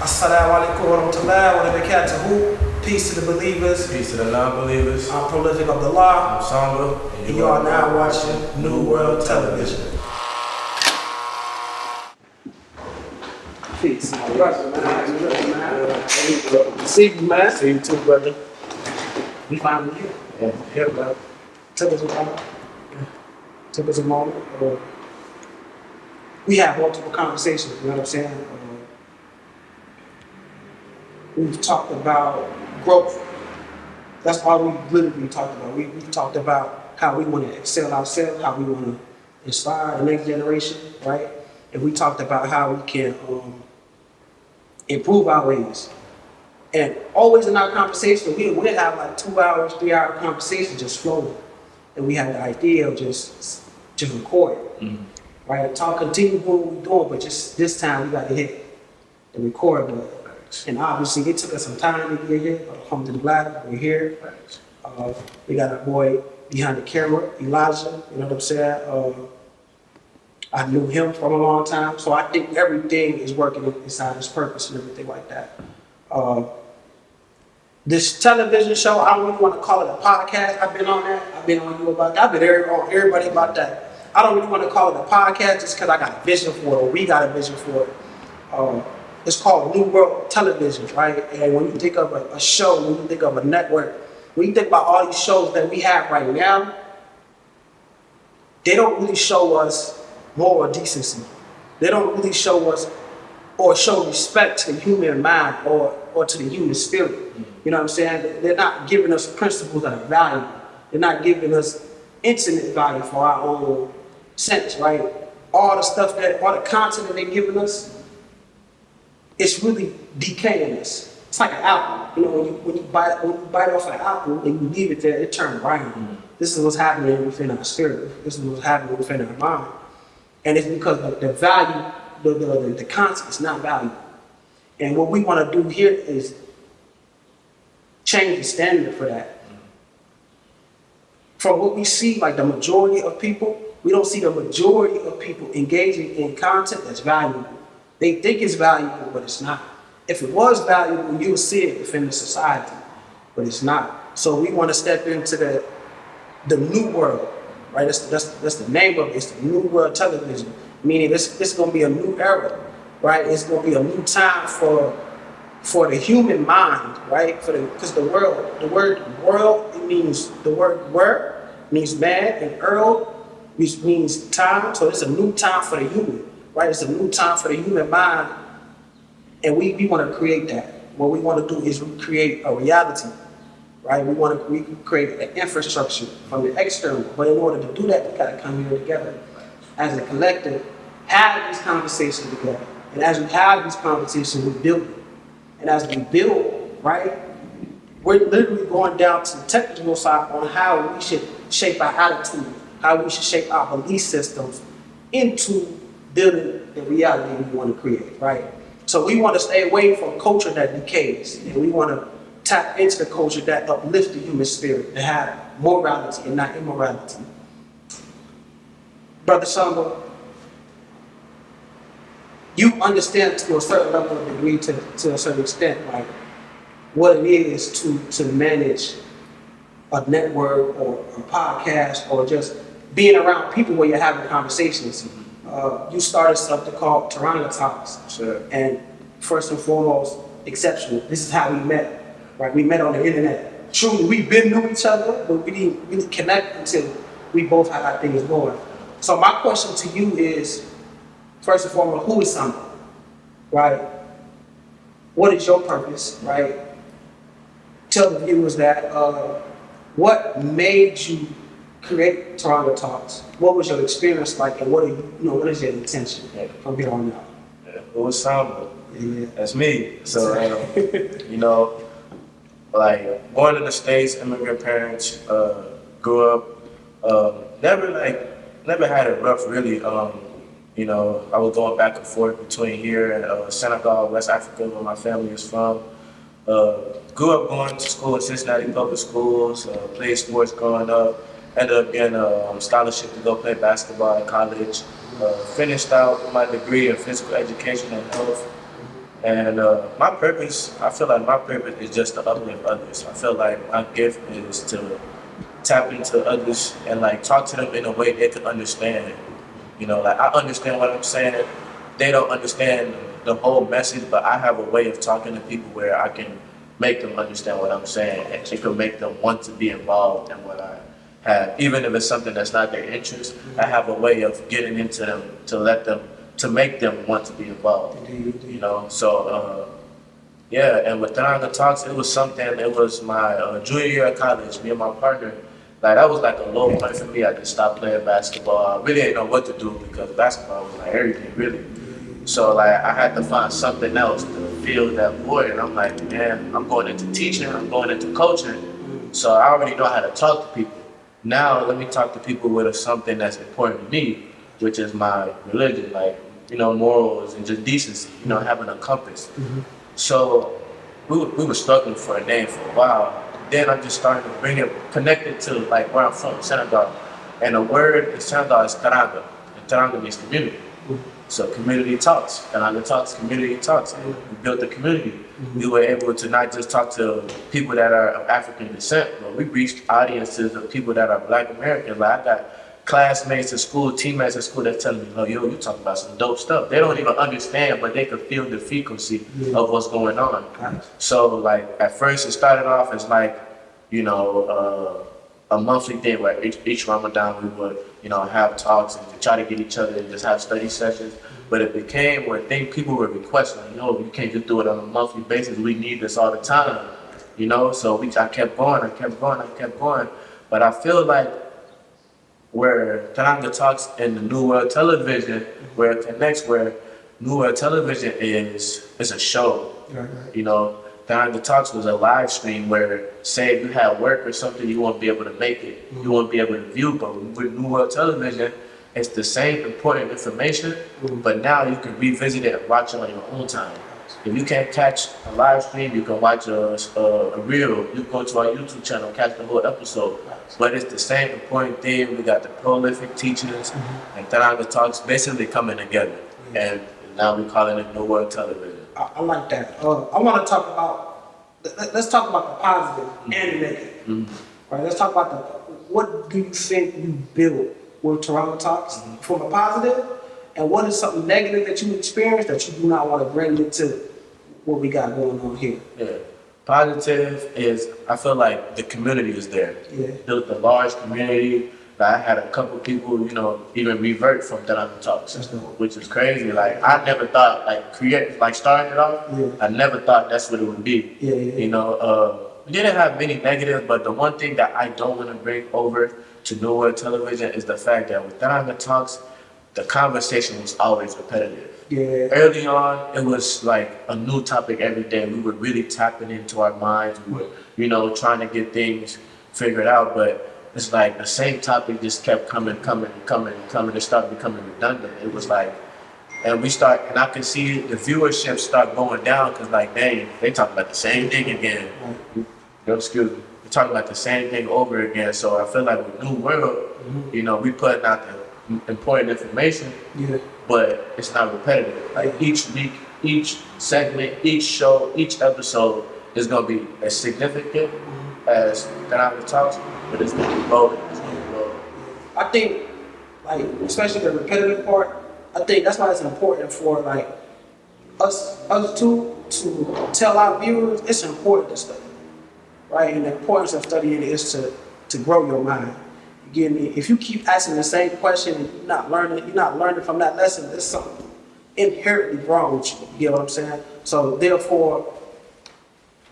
Assalamu alaikum wa rahmatullahi wa barakatuhu. Peace to the believers. Peace to the non-believers. I'm Prolific-Abdullah. I'm Samba. And you are now watching New World Television. Peace. See you, man. See you too, brother. We finally here. Yeah, bro. Took us a moment. Took us a moment. We have multiple conversations, you know what I'm saying? We've talked about growth. That's all we literally talked about. We talked about how we want to excel ourselves, how we want to inspire the next generation, right? And we talked about how we can improve our ways. And always in our conversation, we'd have like 2 hours, 3 hour conversation just flowing. And we had the idea of just record it, right? Talk, continue doing what we're doing, but just this time we got to hit the record button. And obviously it took us some time to get here, but alhamdulillah, we're here. We got our boy behind the camera, Elijah, you know what I'm saying? I knew him from a long time, so I think everything is working inside its purpose and everything like that. This television show, I don't really want to call it a podcast. I've been on that. I've been on you about that. I've been on everybody about that. I don't really want to call it a podcast just because I got a vision for it, or we got a vision for it. It's called New World Television, right? And when you think of a show, when you think of a network, when you think about all these shows that we have right now, they don't really show us moral decency. They don't really show us or show respect to the human mind or to the human spirit. You know what I'm saying? They're not giving us principles that are valuable. They're not giving us intimate value for our own sense, right? All the content that they're giving us, it's really decaying us. It's like an apple. You know, when you bite off an apple and you leave it there, it turns brown. This is what's happening within our spirit. This is what's happening within our mind. And it's because the value, the content is not valuable. And what we want to do here is change the standard for that. From what we see, like the majority of people, we don't see the majority of people engaging in content that's valuable. They think it's valuable, but it's not. If it was valuable, you would see it within the society, but it's not. So we want to step into the new world, right? That's the name of it. It's the New World Television, meaning it's going to be a new era, right? It's going to be a new time for the human mind, right? Because the word world, it means the word word means man, and earl, which means time. So it's a new time for the human. Right, it's a new time for the human mind, and we want to create that. What we want to do is recreate a reality, right? We want to recreate an infrastructure from the external, but in order to do that, we got to come here together as a collective, have these conversations together, and as we have these conversations, we build it. And as we build, right, we're literally going down to the technical side on how we should shape our attitude, how we should shape our belief systems into building the reality we want to create, right? So we want to stay away from culture that decays, and we want to tap into the culture that uplifts the human spirit, to have morality and not immorality. Brother Samba, you understand to a certain level of degree, to a certain extent, like what it is to manage a network or a podcast or just being around people where you're having conversations. You started something called Teranga Talks. Sure. And first and foremost, exceptional. This is how we met, right? We met on the internet. Truly, we've been knew each other, but we didn't really connect until we both had our things going. So my question to you is, first and foremost, who is Samba, right? What is your purpose, right? Tell the viewers that, what made you create Teranga Talks? What was your experience like, and what is your intention from here on out? Who was Samba? Yeah. That's me. So, like born in the States, immigrant parents, grew up, never had it rough really. I was going back and forth between here and Senegal, West Africa, where my family is from. Grew up going to school in Cincinnati public schools, played sports growing up. Ended up getting a scholarship to go play basketball in college. Finished out with my degree in physical education and health. And my purpose, I feel like my purpose is just to uplift others. I feel like my gift is to tap into others and like talk to them in a way they can understand. You know, like I understand what I'm saying. They don't understand the whole message, but I have a way of talking to people where I can make them understand what I'm saying, and it can make them want to be involved in what I have, even if it's something that's not their interest. I have a way of getting into them to let them, to make them want to be involved. You know, so yeah. And with Teranga Talks, it was something. It was my junior year of college. Me and my partner, like that was like a low point for me. I just stopped playing basketball. I really didn't know what to do because basketball was like everything, really. So like I had to find something else to fill that void. And I'm like, man, I'm going into teaching. I'm going into coaching. So I already know how to talk to people. Now let me talk to people with something that's important to me, which is my religion, like, you know, morals and just decency, you know, having a compass. So we were struggling for a name for a while. Then I just started to bring it, connect it to like where I'm from, Senegal. And the word in Senegal is Teranga. And Teranga means community. So community talks. Teranga talks, community talks. And we built a community. We were able to not just talk to people that are of African descent, but we reached audiences of people that are Black Americans. Like I got classmates at school, teammates at school that telling me, oh, yo, you talking about some dope stuff. They don't even understand, but they can feel the frequency of what's going on. So like at first it started off as like, you know, a monthly thing where each Ramadan we would, you know, have talks and to try to get each other and just have study sessions. But it became where people were requesting, like, yo, you can't just do it on a monthly basis. We need this all the time, you know? So I kept going. But I feel like where Teranga Talks and the New World Television, where it connects, where New World Television is a show. You know, Teranga Talks was a live stream where, say, if you had work or something, you won't be able to make it. You won't be able to view. But with New World Television, it's the same important information, but now you can revisit it and watch it on your own time. If you can't catch a live stream, you can watch a reel. You can go to our YouTube channel, catch the whole episode. But it's the same important thing. We got the prolific teachers and Teranga Talks basically coming together. And now we're calling it New World Television. I like that. I want to talk about, let's talk about the positive and the negative. Right, let's talk about what do you think you built with Teranga Talks from a positive, and what is something negative that you experienced that you do not want to bring into what we got going on here? Yeah. Positive is, I feel like the community is there. Built a large community. Like I had a couple people, you know, even revert from Teranga Talks, which is crazy. Like I never thought, starting it off, I never thought that's what it would be. You know, we didn't have many negatives, but the one thing that I don't want to bring over to New World Television is the fact that with Teranga Talks, the conversation was always repetitive. Early on, it was like a new topic every day. We were really tapping into our minds. We were, you know, trying to get things figured out, but it's like the same topic just kept coming. It started becoming redundant. It was like, and I could see the viewership start going down because like, dang, they talk about the same thing again. Excuse me. We're talking about the same thing over again. So I feel like with New World, you know, we putting out the important information, but it's not repetitive. Like each week, each segment, each show, each episode is gonna be as significant as Teranga Talks, but it's gonna be bold. I think, like, especially the repetitive part, I think that's why it's important for like us two to tell our viewers it's important to study. Right, and the importance of studying is to grow your mind. You get me? If you keep asking the same question and you're not learning from that lesson, there's something inherently wrong with you. You get what I'm saying? So therefore,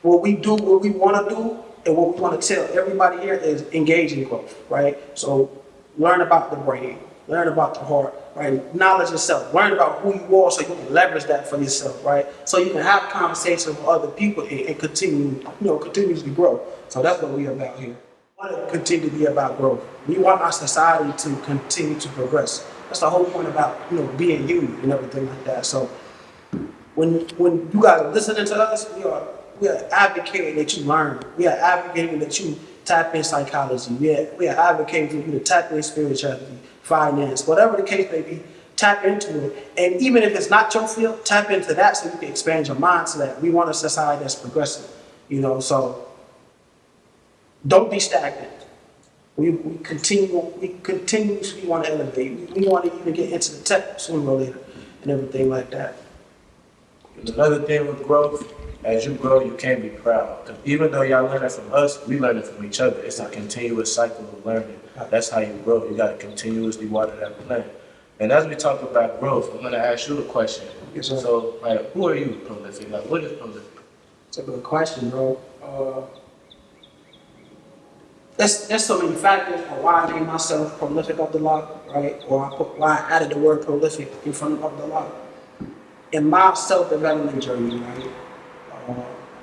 what we want to do, and what we want to tell everybody here is engage in growth. Right? So learn about the brain, learn about the heart. Right? Knowledge yourself. Learn about who you are so you can leverage that for yourself, right? So you can have conversations with other people and continuously grow. So that's what we're about here. We want to continue to be about growth. We want our society to continue to progress. That's the whole point about, you know, being human and everything like that. So when you guys are listening to us, we are advocating that you learn. We are advocating that you tap in psychology. We are advocating for you to tap in spirituality, finance, whatever the case may be. Tap into it. And even if it's not your field, tap into that so you can expand your mind to that. We want a society that's progressive, so don't be stagnant. We continuously want to elevate. We want to even get into the tech sooner or later and everything like that. Another thing with growth, as you grow, you can't be proud. 'Cause even though y'all learn it from us, we learn it from each other. It's a continuous cycle of learning. That's how you grow. You got to continuously water that plant. And as we talk about growth, I'm going to ask you a question. Yes, sir. So, like, who are you, Prolific? Like, what is Prolific? It's a good question, bro. There's so many factors on why I named myself Prolific-Abdullah, right? Or why I added the word prolific in front of Abdullah. In my self-development journey, right?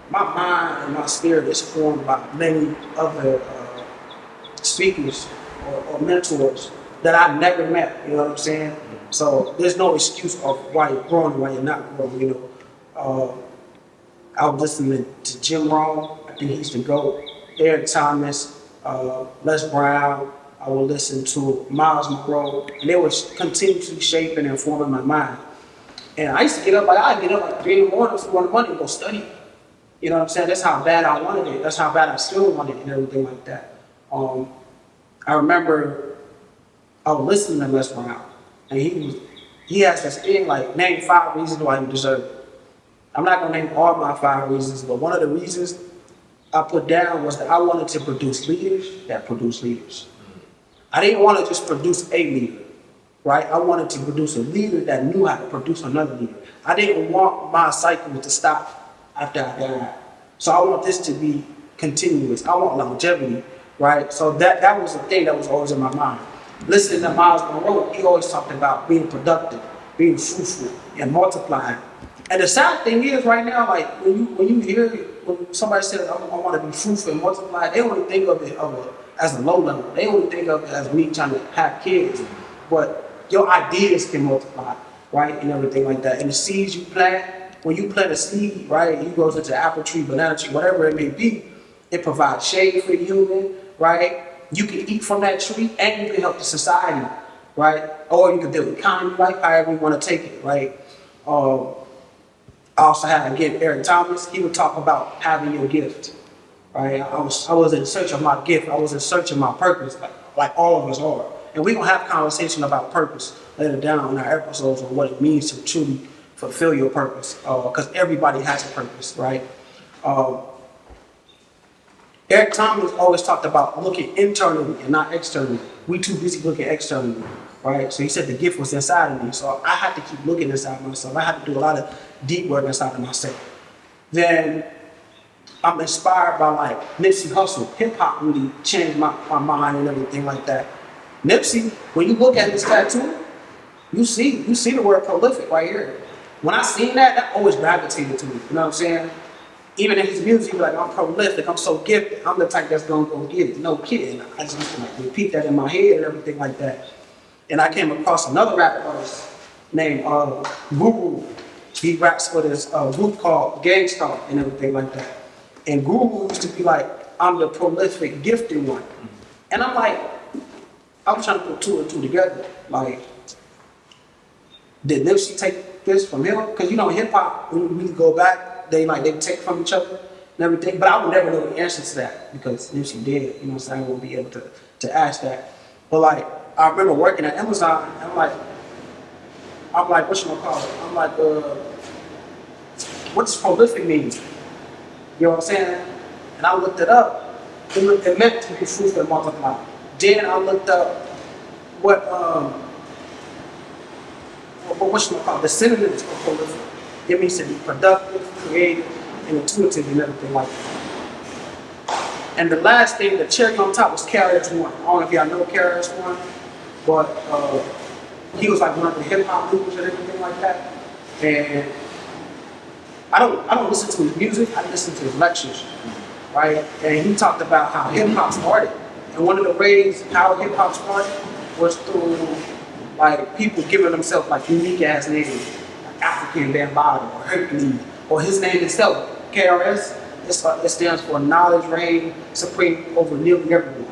My mind and my spirit is formed by many other speakers or mentors that I never met, you know what I'm saying? So there's no excuse of why you're growing and why you're not growing, I was listening to Jim Rohn, I think he's the GOAT, Eric Thomas, Les Brown, I would listen to Miles Monroe, and they were continuously shaping and forming my mind. And I used to get up like 3 in the morning to run the money and go study. You know what I'm saying? That's how bad I wanted it. That's how bad I still wanted it and everything like that. I remember I was listening to Les Brown, and he has this thing like, name 5 reasons why you deserve it. I'm not gonna name all my 5 reasons, but one of the reasons I put down was that I wanted to produce leaders that produce leaders. I didn't want to just produce a leader, right? I wanted to produce a leader that knew how to produce another leader. I didn't want my cycle to stop after I died. So I want this to be continuous. I want longevity, right? So that was the thing that was always in my mind. Listening to Miles Monroe, he always talked about being productive, being fruitful, and multiplying. And the sad thing is right now, like when you hear when somebody says I want to be fruitful and multiply, they only think of it as a low level. They only think of it as me trying to have kids. But your ideas can multiply, right, and everything like that. And the seeds you plant, when you plant a seed, right, it goes into apple tree, banana tree, whatever it may be. It provides shade for the human, right? You can eat from that tree, and you can help the society, right? Or you can build economy, like however you want to take it, right? I also had, again, Eric Thomas. He would talk about having your gift, right? I was in search of my gift. I was in search of my purpose, like all of us are. And we're going to have conversation about purpose later down in our episodes on what it means to truly fulfill your purpose, because everybody has a purpose, right? Eric Thomas always talked about looking internally and not externally. We too busy looking externally, right? So he said the gift was inside of me. So I had to keep looking inside myself. I had to do a lot of deep work inside of myself. Then I'm inspired by like Nipsey Hussle. Hip hop really changed my mind and everything like that. Nipsey, when you look at his tattoo, you see the word prolific right here. When I seen that always gravitated to me. You know what I'm saying? Even in his music, like, I'm prolific, I'm so gifted, I'm the type that's gonna go get it. No kidding. I just used to like repeat that in my head and everything like that. And I came across another rapper artist named Guru. He raps for this group called Gangstar and everything like that. And Guru used to be like, I'm the prolific, gifted one. And I'm like, I was trying to put 2 and 2 together. Like, did Nipsey take this from him? Because hip hop, when we go back, they take from each other and everything. But I would never know the answer to that because Nipsey did. You know what I'm saying? I won't be able to ask that. But like, I remember working at Amazon, and I'm like, what you gonna call it? I'm like, what does prolific mean? You know what I'm saying? And I looked it up. It meant to be fruitful and multiply. Then I looked up what you call it, the synonyms for prolific. It means to be productive, creative, and intuitive and everything like that. And the last thing, the cherry on top, was KRS-One. I don't know if y'all know KRS-One, but he was like one of the hip hop leaders and everything like that. And I don't listen to his music, I listen to his lectures, right? And he talked about how hip hop started. And one of the ways how hip hop started was through like people giving themselves like unique ass names, like African Bambaataa or Hercules, or his name itself, KRS. It stands for knowledge reign supreme over nearly everyone.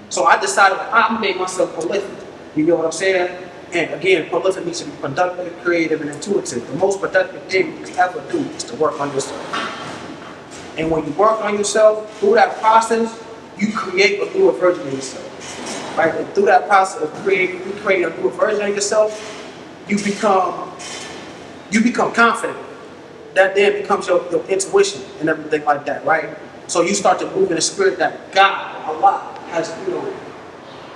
So I decided I'm gonna make myself prolific. You know what I'm saying? And again, prolific means to be productive, creative, and intuitive. The most productive thing you can ever do is to work on yourself. And when you work on yourself, through that process, you create a newer version of yourself. Right? And through that process of creating a newer version of yourself, you become confident. That then becomes your intuition and everything like that, right? So you start to move in the spirit that God, Allah, has,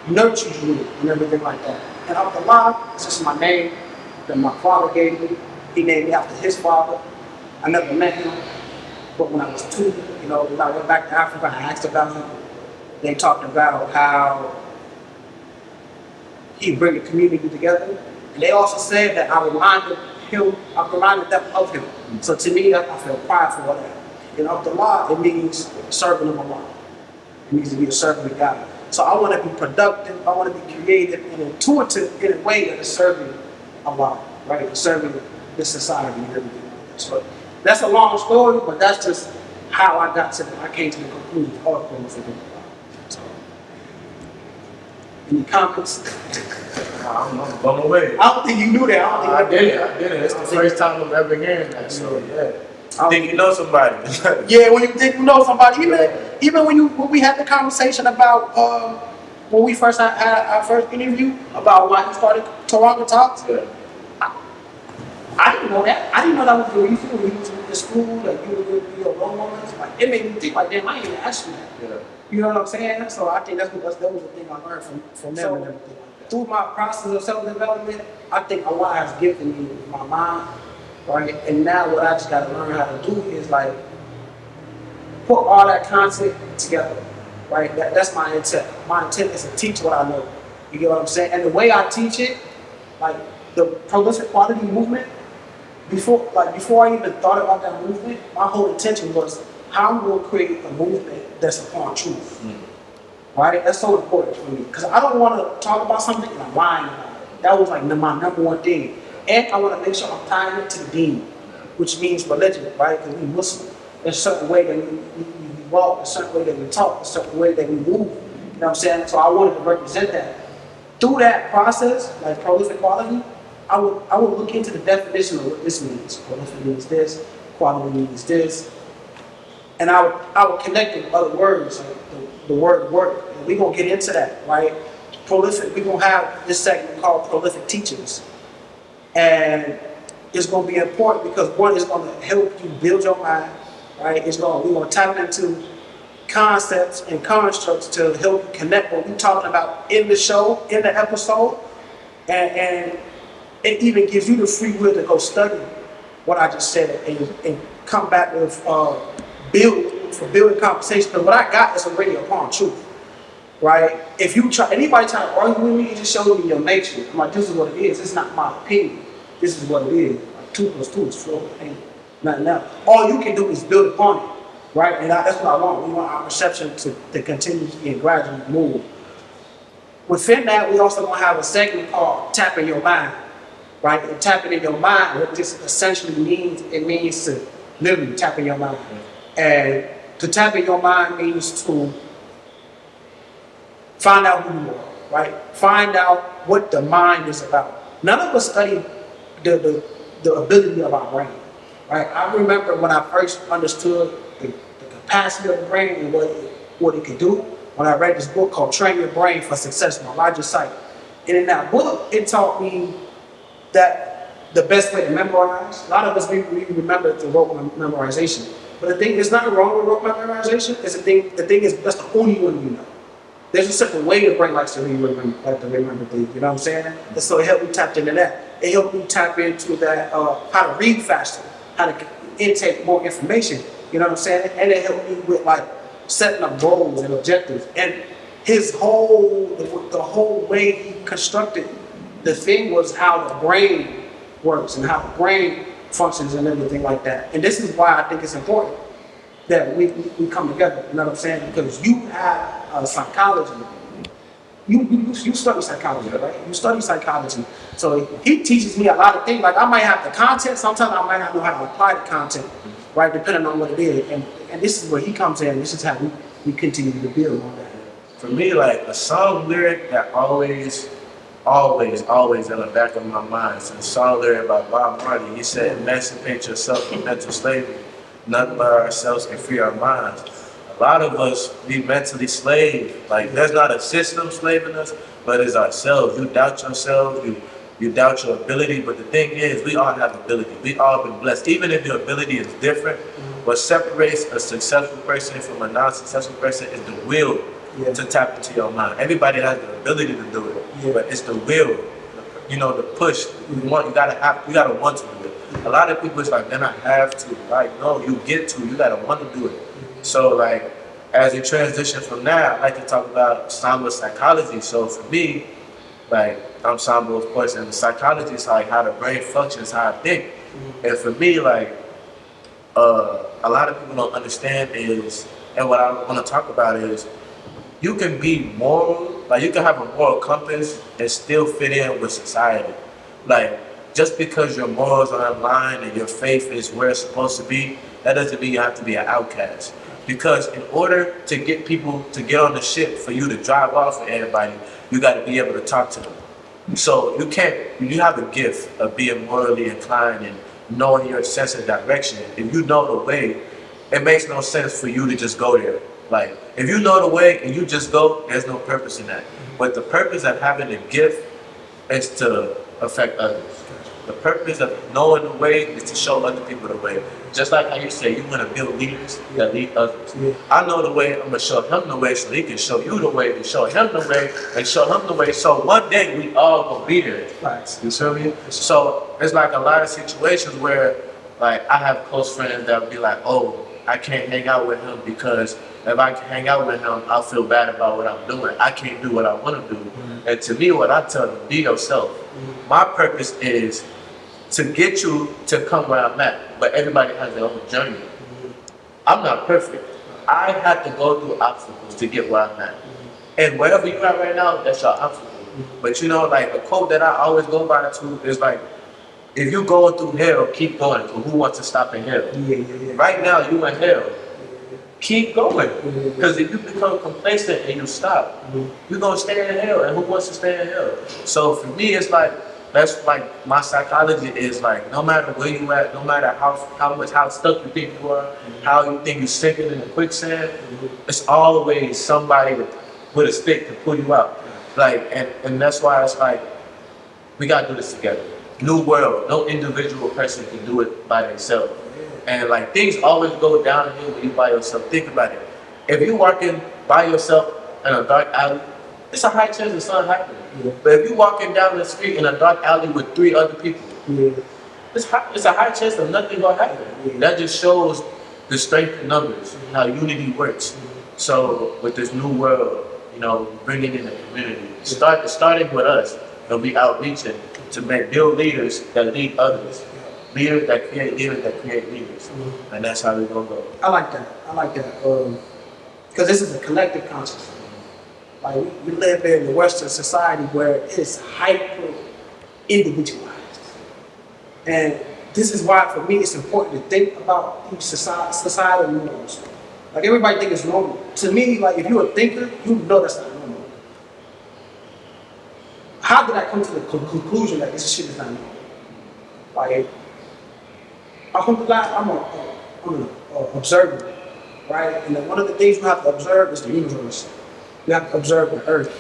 nurtured you and everything like that. And Abdullah is just my name that my father gave me. He named me after his father. I never met him, but when I was 2, when I went back to Africa, I asked about him. They talked about how he bring the community together. And they also said that I reminded them of him. So to me, I feel prideful for that. And Abdullah, it means servant of Allah. It means to be a servant of God. So I want to be productive, I want to be creative and intuitive in a way that is serving Allah, right? And serving this society and everything like that. So that's a long story, but that's just how I came to the conclusion of Prolific-Abdullah. So, any comments? I'm blown away. I don't think you knew that. I did it. It's the first time I'm ever hearing that. So yeah. I think you know somebody. Yeah, when you think you know somebody, even when we had the conversation about when we first had our first interview about why you started Teranga Talks. Yeah. I didn't know that. I didn't know that was the reason when you was in school, like you were going to be your role models. Like it made me think like, damn, I ain't even asked you that. Yeah. You know what I'm saying? So I think that was the thing I learned from them and everything. Through my process of self-development, I think Allah has given me my mind, right? And now what I just got to learn how to do is like put all that content together, right? That's my intent. My intent is to teach what I know. You get what I'm saying? And the way I teach it, like the prolific quality movement, before I even thought about that movement, my whole intention was how I'm going to create a movement that's upon truth. Right? That's so important for me. Because I don't want to talk about something and I'm lying about it. That was like my number one thing. And I want to make sure I'm tying it to the deen, which means religion, right? Because we Muslim. There's a certain way that we walk, a certain way that we talk, a certain way that we move. You know what I'm saying? So I wanted to represent that. Through that process, like prolific quality, I would look into the definition of what this means. Prolific means this, quality means this. And I would connect it with other words, like the word work. And we're going to get into that, right? Prolific, we're going to have this segment called Prolific Teachings. And it's going to be important because one is going to help you build your mind, right? We're going to tap into concepts and constructs to help you connect what we're talking about in the show, in the episode. And it even gives you the free will to go study what I just said and come back with building conversation. Because what I got is already upon truth, right? If anybody try to argue with me, it just shows me your nature. I'm like, this is what it is. It's not my opinion. This is what it is. Like 2 + 2 is 4. Ain't nothing else. All you can do is build upon it, right? And that's what I want. We want our perception to continuously and gradually move. Within that, we also gonna have a segment called Tapping Your Mind, right? And tapping in your mind, what this essentially means, it means to literally tap in your mind. And to tap in your mind means to find out who you are, right? Find out what the mind is about. None of us study the ability of our brain, right? I remember when I first understood the capacity of the brain and what it could do, when I read this book called Train Your Brain for Success, my largest site. And in that book, it taught me that the best way to memorize, a lot of us, we remember through rote memorization. But the thing, there's nothing wrong with rote memorization. The thing is, that's the only one you know. There's a certain way the brain likes to remember things, you know what I'm saying? And so it helped me tap into that. It helped me tap into that, how to read faster, how to intake more information, you know what I'm saying? And it helped me with like setting up goals and objectives. And the whole way he constructed the thing was how the brain works and how the brain functions and everything like that. And this is why I think it's important that we come together, you know what I'm saying? Because you have psychology. You study psychology, right? You study psychology. So he teaches me a lot of things. Like I might have the content, sometimes I might not know how to apply the content, right? Depending on what it is. And this is where he comes in. This is how we continue to build on that. For me, like a song lyric that always always in the back of my mind since Solidarity by Bob Marley. He said, emancipate yourself from mental slavery. None but ourselves can free our minds. A lot of us be mentally slave. Like there's not a system slaving us, but it's ourselves. You doubt yourself, you doubt your ability, but the thing is, we all have ability. We all been blessed. Even if your ability is different, what separates a successful person from a non-successful person is the will to tap into your mind. Everybody has the ability to do it, but it's the will, you know, the push. You gotta want to do it. A lot of people is like, then I have to. Like, no, you get to. You gotta want to do it. So like, as we transition from that, I like to talk about Samba psychology. So for me, like, I'm Samba, of course, and the psychology is like how the brain functions, how I think. And for me, like, a lot of people don't understand is, and what I want to talk about is, you can be moral, like you can have a moral compass and still fit in with society. Like, just because your morals are in line and your faith is where it's supposed to be, that doesn't mean you have to be an outcast. Because in order to get people to get on the ship for you to drive off with everybody, you got to be able to talk to them. So you have a gift of being morally inclined and knowing your sense of direction. If you know the way, it makes no sense for you to just go there. Like, if you know the way and you just go, there's no purpose in that. But the purpose of having a gift is to affect others. The purpose of knowing the way is to show other people the way. Just like how you say you want to build leaders that lead others. I know the way, I'm going to show him the way so he can show you the way, and show him the way, and show him the way. So one day we all going to be there. Right. You feel me? So it's like a lot of situations where, like, I have close friends that will be like, oh, I can't hang out with him because if I can hang out with him, I'll feel bad about what I'm doing. I can't do what I want to do. And to me, what I tell them, be yourself. My purpose is to get you to come where I'm at, but everybody has their own journey. I'm not perfect. I have to go through obstacles to get where I'm at. And wherever you're at right now, that's your obstacle. But you know, like a quote that I always go by to is like, if you're going through hell, keep going, because who wants to stop in hell? Right now, you in hell. Keep going. Because if you become complacent and you stop, you're going to stay in hell. And who wants to stay in hell? So for me, it's like, that's like my psychology is like, no matter where you at, no matter how stuck you think you are, how you think you're sinking in the quicksand, it's always somebody with a stick to pull you out. Like, and that's why it's like, we got to do this together. New world, no individual person can do it by themselves. And like, things always go downhill when you by yourself. Think about it. If you're walking by yourself in a dark alley, it's a high chance of something happening. But if you're walking down the street in a dark alley with 3 other people, it's a high chance of nothing gonna happen. That just shows the strength in numbers, how unity works. So with this new world, you know, bringing in the community, starting with us, and we outreaching to build leaders that lead others. Leaders that create leaders. And that's how we're gonna go. I like that. Because this is a collective consciousness. Like, we live in the Western society where it's hyper individualized. And this is why, for me, it's important to think about these societal norms. Like, everybody thinks it's normal. To me, like, if you're a thinker, you know that's not normal. How did I come to the conclusion that this shit is not normal? Like, I'm an observer, right? And then one of the things you have to observe is the universe. You have to observe the earth.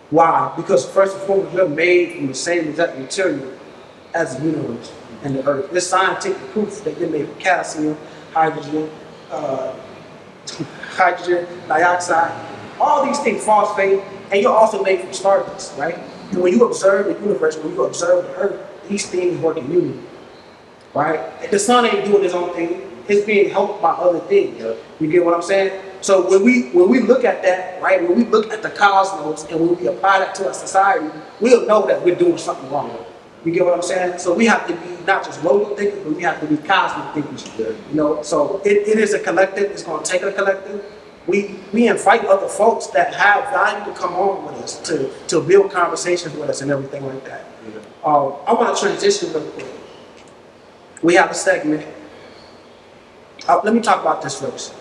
Why? Because first and foremost, we're made from the same exact material as the universe and the earth. There's scientific proof that they're made from calcium, hydrogen, dioxide, all these things, phosphate, and you're also made from stardust, right? And when you observe the universe, when you observe the earth, these things work in unity, right? The sun ain't doing its own thing. It's being helped by other things. You get what I'm saying? So when we look at that, right, when we look at the cosmos and when we apply that to our society, we'll know that we're doing something wrong. You get what I'm saying? So we have to be not just local thinkers, but we have to be cosmic thinkers. You know, so it is a collective. It's going to take a collective. We invite other folks that have value to come on with us to build conversations with us and everything like that. I want to transition real quick. We have a segment. Let me talk about this first.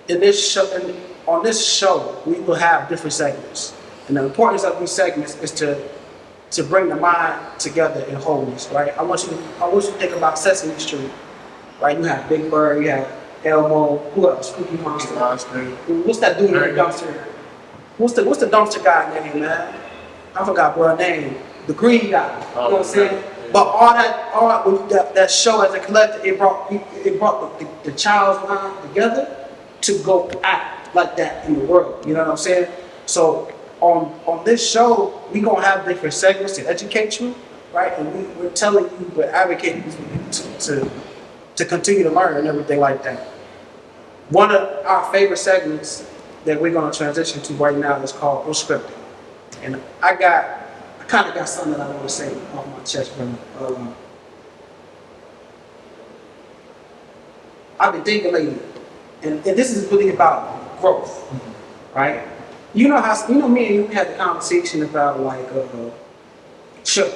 On this show, we will have different segments. And the importance of these segments is to to bring the mind together in wholeness, right? I want you to think about Sesame Street, right? You have Big Bird, you have Elmo, who else? Cookie Monster. What's that dude in the dumpster? What's the dumpster guy name, man? I forgot bro name. The green guy. You know what I'm saying? But all that show as a collective, it brought the child's mind together to go act like that in the world. You know what I'm saying? So on this show, we gonna have different segments to educate you, right? And we're telling you, we're advocating for you to continue to learn and everything like that. One of our favorite segments that we're gonna transition to right now is called Unscripted. And I kind of got something that I want to say off my chest, brother. I've been thinking lately, and this is really about growth, right? You know me and you had the conversation about like shirk,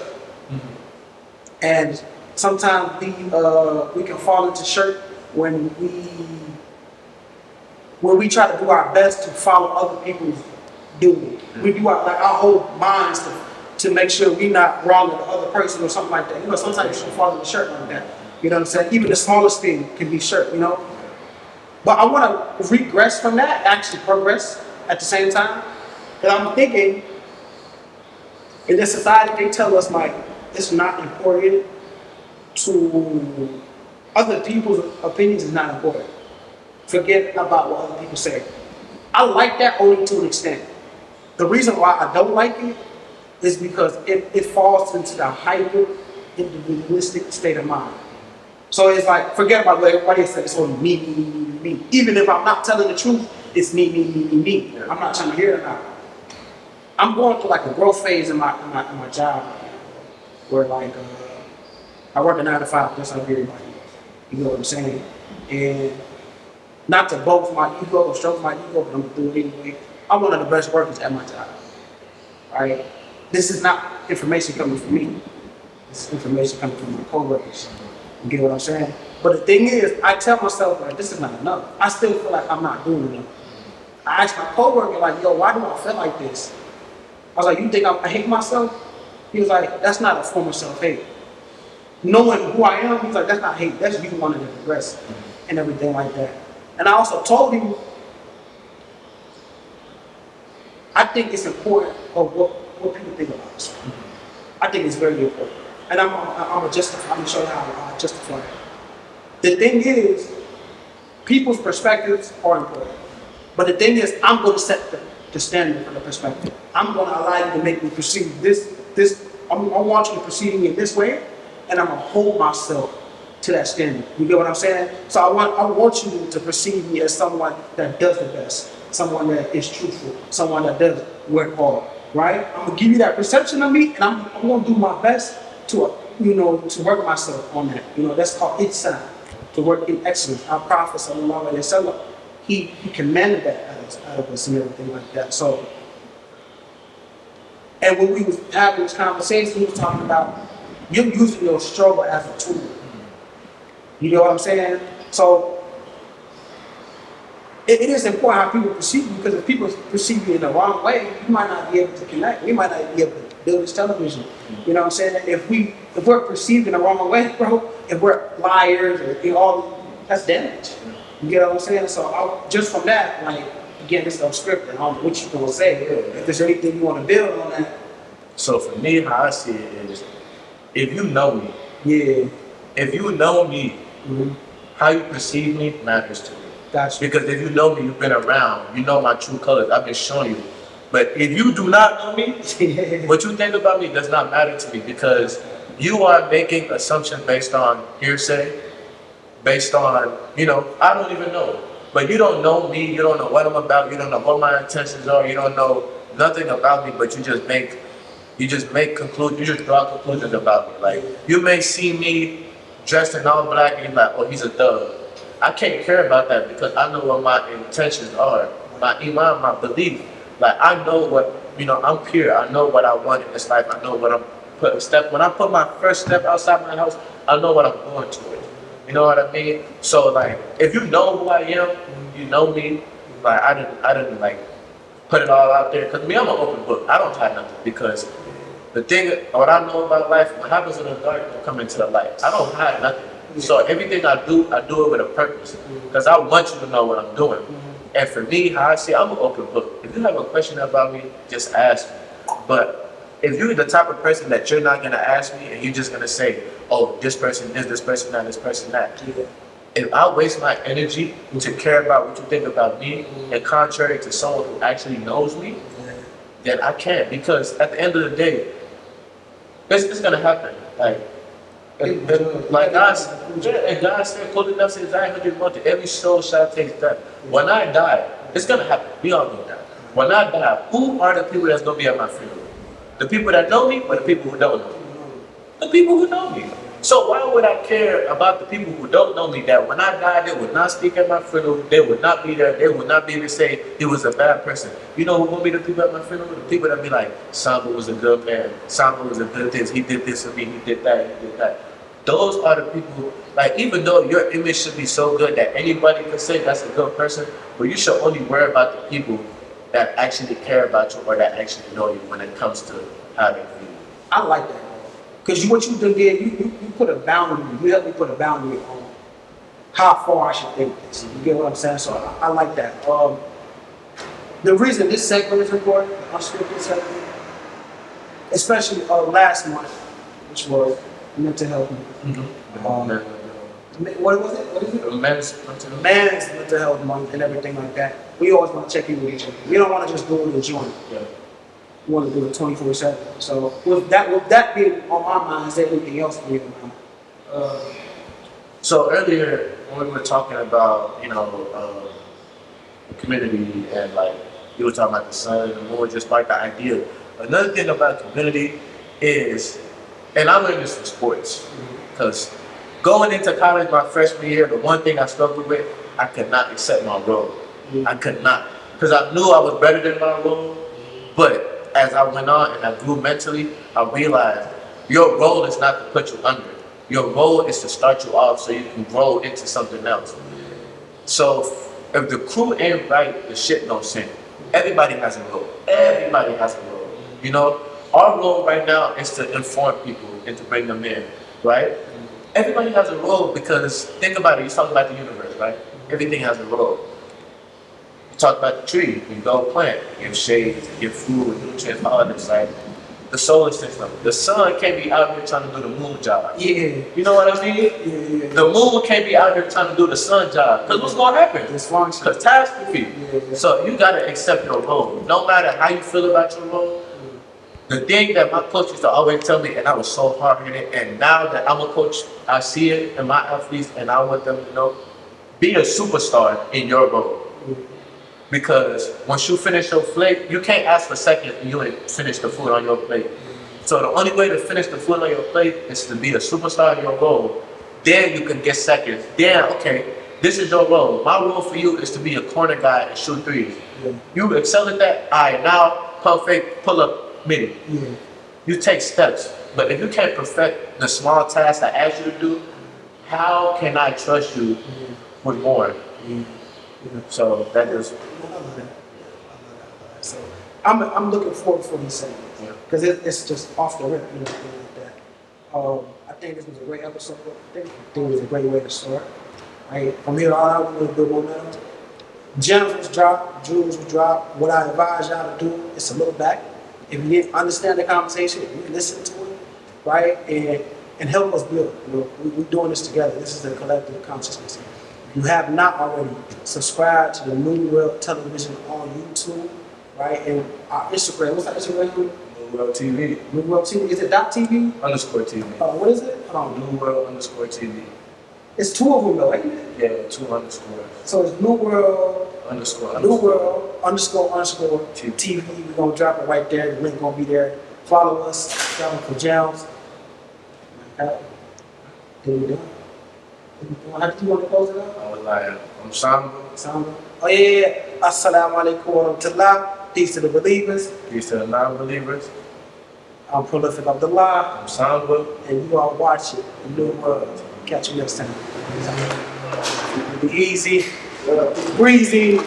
and sometimes we can fall into shirk when we try to do our best to follow other people's doing. We do our whole minds to make sure we're not wrong with the other person or something like that. You know, sometimes you can fall in the shirt like that. You know what I'm saying? Even the smallest thing can be shirt, you know? But I want to regress from that, actually progress at the same time. And I'm thinking, in this society, they tell us like, it's not important to, other people's opinions is not important. Forget about what other people say. I like that only to an extent. The reason why I don't like it is because it falls into the hyper individualistic state of mind. So it's like, forget about what everybody says, it's only me. Even if I'm not telling the truth, it's me. I'm not trying to hear it now. I'm going through like a growth phase in my job where like, I work a 9 to 5 just like everybody else. You know what I'm saying? And not to boast my ego or stroke my ego, but I'm gonna do it anyway. I'm one of the best workers at my job. Right? This is not information coming from me. This is information coming from my coworkers. You get what I'm saying? But the thing is, I tell myself like this is not enough. I still feel like I'm not doing enough. I asked my coworker like, yo, why do I feel like this? I was like, you think I hate myself? He was like, that's not a form of self-hate. Knowing who I am, he's like, that's not hate. That's you wanting to progress and everything like that. And I also told him, I think it's important of what people think about us. I think it's very important. And I'm gonna show you how I justify it. The thing is, people's perspectives are important. But the thing is, I'm gonna set the standard for the perspective. I'm gonna allow you to make me perceive this. I want you to perceive me in this way, and I'm gonna hold myself to that standard. You get what I'm saying? So I want you to perceive me as someone that does the best, someone that is truthful, someone that does work hard, right? I'm gonna give you that perception of me, and I'm gonna do my best to work myself on that. You know, that's called ihsan, to work in excellence. Our Prophet sallallahu alaihi wasallam, he commanded that out of us and everything like that. So, and when we was having this conversation, he was talking about you using your struggle as a tool. You know what I'm saying? So it is important how people perceive you, because if people perceive you in the wrong way, you might not be able to connect. We might not be able to build this television. You know what I'm saying? If we're perceived in the wrong way, bro, if we're liars or that's damage. You get what I'm saying? So just from that, like again, this is unscripted. I don't know what you're gonna say. If there's anything you want to build on that. So for me, how I see it is, if you know me, if you know me, how you perceive me matters to me. Gotcha. Because if you know me, you've been around, you know my true colors, I've been showing you. But if you do not know me, what you think about me does not matter to me, because you are making assumptions based on hearsay, based on, I don't even know. But you don't know me, you don't know what I'm about, you don't know what my intentions are, you don't know nothing about me, but you just make conclusions, you just draw conclusions about me. Like, you may see me dressed in all black and you're like, oh, he's a thug. I can't care about that because I know what my intentions are, my iman, my belief. Like, I know what, I'm pure. I know what I want in this life. I know what I'm when I put my first step outside my house, I know what I'm going toward. You know what I mean? So, like, if you know who I am, you know me, like, I didn't like, put it all out there. Because me, I'm an open book. I don't hide nothing because the thing, what I know about life, what happens in the dark will come into the light. I don't hide nothing. So everything I do it with a purpose. Because I want you to know what I'm doing. And for me, how I see, I'm an open book. If you have a question about me, just ask me. But if you're the type of person that you're not gonna ask me and you're just gonna say, oh, this person this person that, this person that. If I waste my energy to care about what you think about me, and contrary to someone who actually knows me, then I can't. Because at the end of the day, it's gonna happen. Like God said, "Clothe enough says I 100 every soul shall taste death." When I die, it's gonna happen. We all gonna die. When I die, who are the people that's gonna be at my funeral? The people that know me, or the people who don't know me? The people who know me. So why would I care about the people who don't know me? That when I die, they would not speak at my funeral. They would not be there. They would not be able to say he was a bad person. You know who gonna be the people at my funeral? The people that be like, Samba was a good man. Samba was a good this. He did this for me. He did that. He did that. Those are the people. Like, even though your image should be so good that anybody could say that's a good person, but you should only worry about the people that actually care about you or that actually know you when it comes to having you. I like that. Because what you did, you put a boundary, you helped me put a boundary on how far I should think this. You get what I'm saying? So I like that. The reason this segment is important, the unscripted segment, especially last month, which was mental health month. What was it? What is it? Men's mental health month and everything like that. We always want to check in with each other. We don't want to just do it and join. Yeah. We want to do it 24/7. So with that being on my mind, is there anything else on your mind? So earlier when we were talking about, community and like you were talking about the sun and the moon, just like the idea. Another thing about community is, and I learned this from sports, because going into college my freshman year, the one thing I struggled with, I could not accept my role. I could not, because I knew I was better than my role, but as I went on and I grew mentally, I realized your role is not to put you under. Your role is to start you off so you can grow into something else. So if the crew ain't right, the shit don't sink. Everybody has a role. Everybody has a role. Our role right now is to inform people and to bring them in, right? Everybody has a role, because think about it, you talk about the universe, right? Everything has a role. You talk about the tree, you go plant, you give shade, you give food, nutrients, all this, right? The solar system. The sun can't be out here trying to do the moon job. Yeah. You know what I mean? Yeah. The moon can't be out here trying to do the sun job. Because what's going to happen? Catastrophe. Yeah. So you got to accept your role. No matter how you feel about your role. The thing that my coach used to always tell me, and I was so hard-headed, and now that I'm a coach, I see it in my athletes, and I want them to know, be a superstar in your role. Because once you finish your plate, you can't ask for seconds and you ain't finish the food on your plate. So the only way to finish the food on your plate is to be a superstar in your role. Then you can get seconds. Then, okay, this is your role. My role for you is to be a corner guy and shoot threes. Yeah. You excel at that, all right, now pump fake, pull up, midi. Yeah. You take steps. But if you can't perfect the small tasks I ask you to do, how can I trust you with more? So that is. So I'm looking forward for these segments, because it's just off the rip, like that. I think this was a great episode. I think it was a great way to start. Right, from here on out, we're gonna build momentum. Gems was dropped, jewels was dropped. What I advise y'all to do is to look back. If you didn't understand the conversation, you listen to it, right, and help us build. We're doing this together. This is a collective consciousness. If you have not already, subscribe to the New World Television on YouTube, right? And our Instagram, what's our Instagram? New World TV. New World TV, is it .tv? _TV. What is it? New World _TV. It's two of them though, ain't it? Yeah, 2 underscores. So it's New World __ New World _ TV. We're gonna drop it right there. The link gonna be there. Follow us. Drop it for jams. Then we done. How did you want to close it out? I was like, I'm Samba. Oh yeah. Assalamu alaikum wa rahmatullah. Peace to the believers. Peace to the non-believers. I'm Prolific-Abdullah. I'm Samba. And you are watching the New World. Catch you next time. Be easy. Breezy.